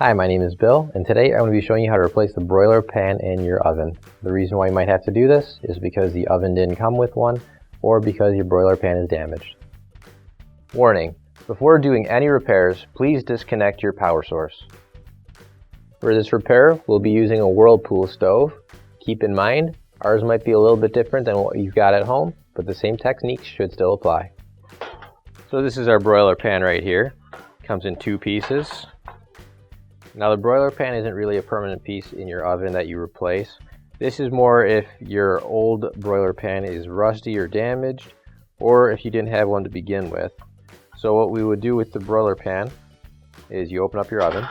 Hi, my name is Bill, and today I'm going to be showing you how to replace the broiler pan in your oven. The reason why you might have to do this is because the oven didn't come with one, or because your broiler pan is damaged. Warning: before doing any repairs, please disconnect your power source. For this repair, we'll be using a Whirlpool stove. Keep in mind, ours might be a little bit different than what you've got at home, but the same techniques should still apply. So this is our broiler pan right here. It comes in two pieces. Now the broiler pan isn't really a permanent piece in your oven that you replace. This is more if your old broiler pan is rusty or damaged, or if you didn't have one to begin with. So what we would do with the broiler pan is you open up your oven,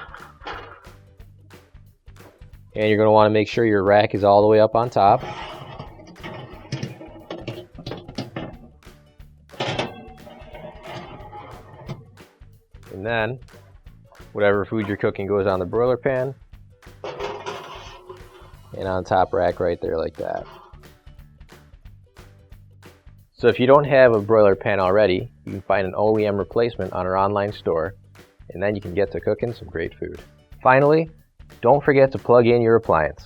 and you're going to want to make sure your rack is all the way up on top. And then whatever food you're cooking goes on the broiler pan and on top rack right there like that. So if you don't have a broiler pan already, you can find an OEM replacement on our online store, and then you can get to cooking some great food. Finally, don't forget to plug in your appliance.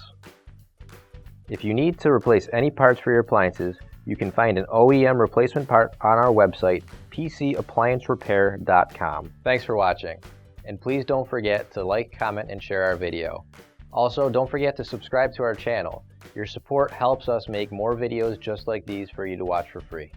If you need to replace any parts for your appliances, you can find an OEM replacement part on our website, PCApplianceRepair.com. Thanks for watching. And please don't forget to like, comment, and share our video. Also, don't forget to subscribe to our channel. Your support helps us make more videos just like these for you to watch for free.